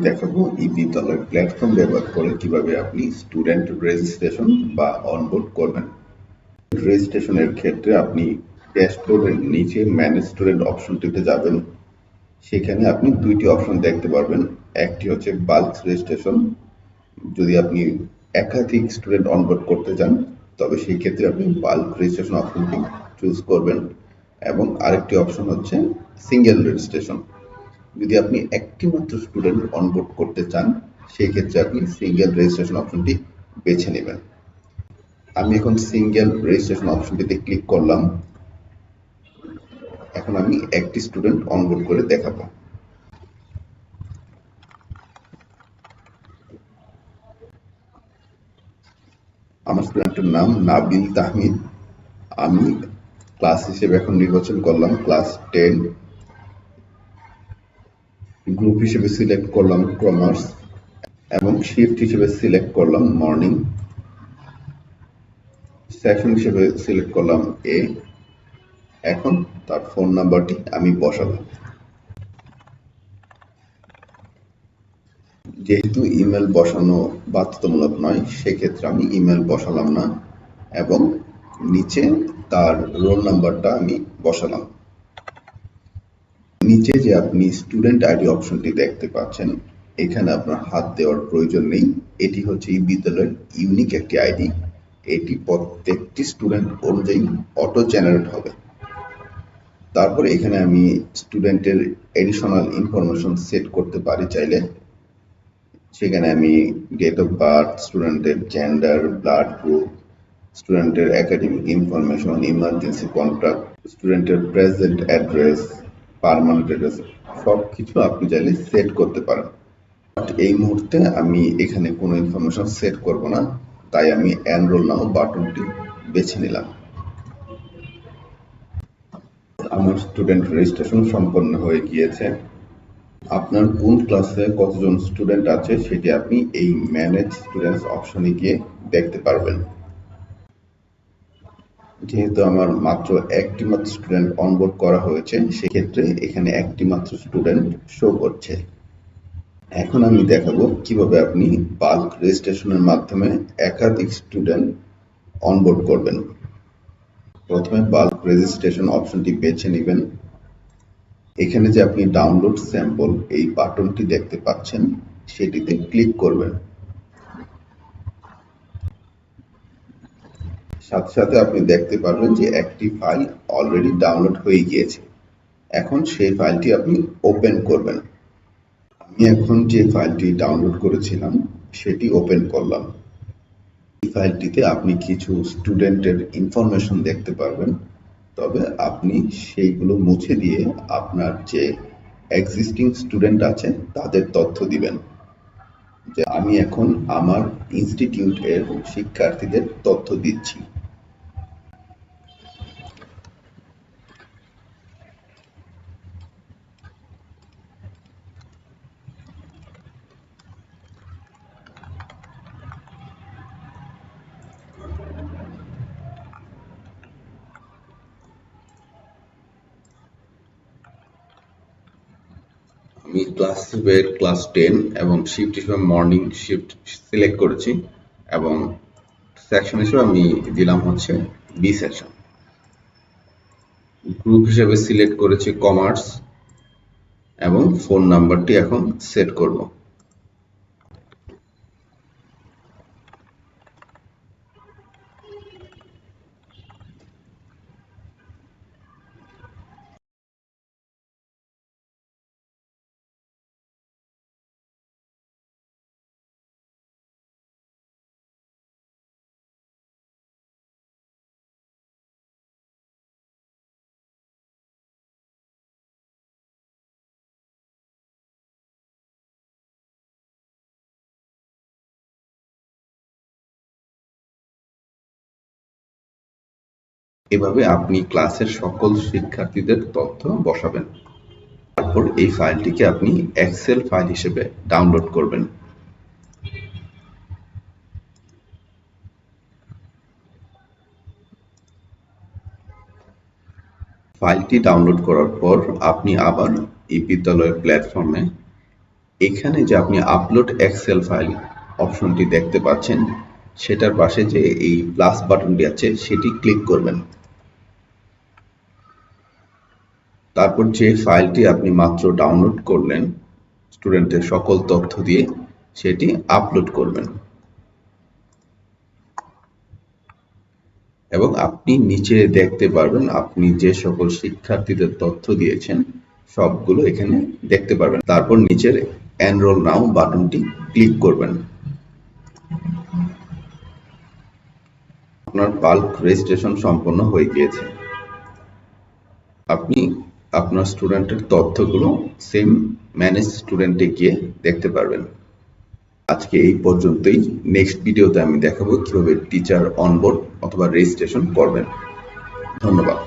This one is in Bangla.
দেখাবো ই-বিদ্যালয় প্ল্যাটফর্ম ব্যবহার করে কিভাবে আপনি স্টুডেন্ট রেজিস্ট্রেশন বা অনবোর্ড করবেন। রেজিস্ট্রেশনের ক্ষেত্রে আপনি ড্যাশবোর্ডের নিচে ম্যানেজ স্টুডেন্ট অপশনটিতে যাবেন। সেখানে আপনি দুইটি অপশন দেখতে পারবেন। একটি হচ্ছে বাল্ক রেজিস্ট্রেশন, যদি আপনি একাধিক স্টুডেন্ট অনবোর্ড করতে চান তবে সেই ক্ষেত্রে আপনি বাল্ক রেজিস্ট্রেশন অপশনটি চুজ করবেন, এবং আরেকটি অপশন হচ্ছে সিঙ্গেল রেজিস্ট্রেশন। যদি আপনি একটি মাত্র স্টুডেন্ট অনবোর্ড করতে চান সেই ক্ষেত্রে আপনি সিঙ্গেল রেজিস্ট্রেশন অপশনটি বেছে নেবেন। আমি এখন সিঙ্গেল রেজিস্ট্রেশন অপশনটিতে ক্লিক করলাম। এখন আমি একটি স্টুডেন্ট অনবোর্ড করে দেখাবো। আমার স্টুডেন্টের নাম নাবিল তাহমিদ। আমি ক্লাস হিসেবে এখন নির্বাচন করলাম ক্লাস 10। গ্রুপ হিসেবে সিলেক্ট করলাম কমার্স এবং শিফট হিসেবে সিলেক্ট করলাম মর্নিং। সেকশন হিসেবে সিলেক্ট করলাম এ। এখন তার ফোন নাম্বারটি আমি বসাবো। যেহেতু ইমেল বসানো বাধ্যতামূলক নয় সেক্ষেত্রে আমি ইমেল বসালাম না, এবং নিচে তার রোল নাম্বারটা আমি বসালাম। নিচে যে আপনি স্টুডেন্ট আইডি অপশনটি দেখতে পাচ্ছেন, এখানে আপনার হাত দেওয়ার প্রয়োজন নেই। এটি হচ্ছে এই বিদ্যালয়ের ইউনিক একটি আইডি। এটি প্রত্যেকটি স্টুডেন্ট অনুযায়ী অটো জেনারেট হবে। তারপরে এখানে আমি স্টুডেন্টের এডিশনাল ইনফরমেশন সেট করতে পারি চাইলে। সেখানে আমি ডেট অফ বার্থ, স্টুডেন্টের জেন্ডার, ব্লাড গ্রুপ, স্টুডেন্টের একাডেমিক ইনফরমেশন, ইমার্জেন্সি কন্ট্যাক্ট, স্টুডেন্টের প্রেজেন্ট অ্যাড্রেস, পার্মানেন্ট অ্যাড্রেস, সব কিছু আপনি চাইলে সেট করতে পারেন। এই মুহূর্তে আমি এখানে কোনো ইনফরমেশন সেট করব না, তাই আমি এনরোল নাও বাটনটি বেছে নিলাম। আমার স্টুডেন্ট রেজিস্ট্রেশন সম্পন্ন হয়ে গিয়েছে। আপনার কোন ক্লাসে কতজন স্টুডেন্ট আছে সেটি আপনি এই ম্যানেজ স্টুডেন্টস অপশনে গিয়ে দেখতে পারবেন। যেহেতু আমার মাত্র একটি মাত্র স্টুডেন্ট অনবোর্ড করা হয়েছে সেক্ষেত্রে এখানে একটি মাত্র স্টুডেন্ট শো করছে। এখন আমি দেখাবো কিভাবে আপনি বাল্ক রেজিস্ট্রেশনের মাধ্যমে একাধিক স্টুডেন্ট অনবোর্ড করবেন। প্রথমে বাল্ক রেজিস্ট্রেশন অপশনটি বেছে নেবেন। এখানে যে আপনি ডাউনলোড স্যাম্পল এই বাটনটি দেখতে পাচ্ছেন সেটিতে ক্লিক করবেন। সাথে সাথে আপনি দেখতে পারবেন যে একটি ফাইল অলরেডি ডাউনলোড হয়ে গিয়েছে। এখন সেই ফাইলটি আপনি ওপেন করবেন। আমি এখন যে ফাইলটি ডাউনলোড করেছিলাম সেটি ওপেন করলাম। এই ফাইলটিতে আপনি কিছু স্টুডেন্টের ইনফরমেশন দেখতে পারবেন, তবে আপনি সেইগুলো মুছে দিয়ে আপনার যে এক্সিস্টিং স্টুডেন্ট আছে তাদের তথ্য দিবেন। যে আমি এখন আমার ইনস্টিটিউটের শিক্ষার্থীদের তথ্য দিচ্ছি। আমি ক্লাস হিসেবে ক্লাস 10 এবং শিফট হিসেবে মর্নিং শিফট সিলেক্ট করেছি, এবং সেকশন হিসেবে আমি দিলাম হচ্ছে বি সেকশন। গ্রুপ হিসেবে সিলেক্ট করেছি কমার্স, এবং ফোন নাম্বারটি এখন সেট করব। এভাবে আপনি ক্লাসের সকল শিক্ষার্থীদের তথ্য বসাবেন। তারপর এই ফাইলটিকে আপনি এক্সেল ফাইল হিসেবে ডাউনলোড করবেন। ফাইলটি ডাউনলোড করার পর আপনি আবার এই বিদ্যালয়ের প্ল্যাটফর্মে এখানে যে আপনি আপলোড এক্সেল ফাইল অপশনটি দেখতে পাচ্ছেন, সেটার পাশে যে এই প্লাস বাটনটি আছে সেটি ক্লিক করবেন। তারপর যে ফাইলটি আপনি মাত্র ডাউনলোড করলেন স্টুডেন্টের সকল তথ্য দিয়ে, সেটি আপলোড করবেন এবং আপনি নিচে দেখতে পারবেন আপনি যে সকল শিক্ষার্থীদের তথ্য দিয়েছেন সবগুলো এখানে দেখতে পারবেন। তারপর নিচের এনরোল নাও বাটনটি ক্লিক করবেন। আপনার বাল্ক রেজিস্ট্রেশন সম্পন্ন হয়ে গিয়েছে। আপনি আপনার স্টুডেন্টের তথ্যগুলো সেম ম্যানেজ স্টুডেন্টে গিয়ে দেখতে পারবেন। আজকে এই পর্যন্তই। নেক্সট ভিডিওতে আমি দেখাবো কিভাবে টিচার অনবোর্ড অথবা রেজিস্ট্রেশন করবেন। ধন্যবাদ।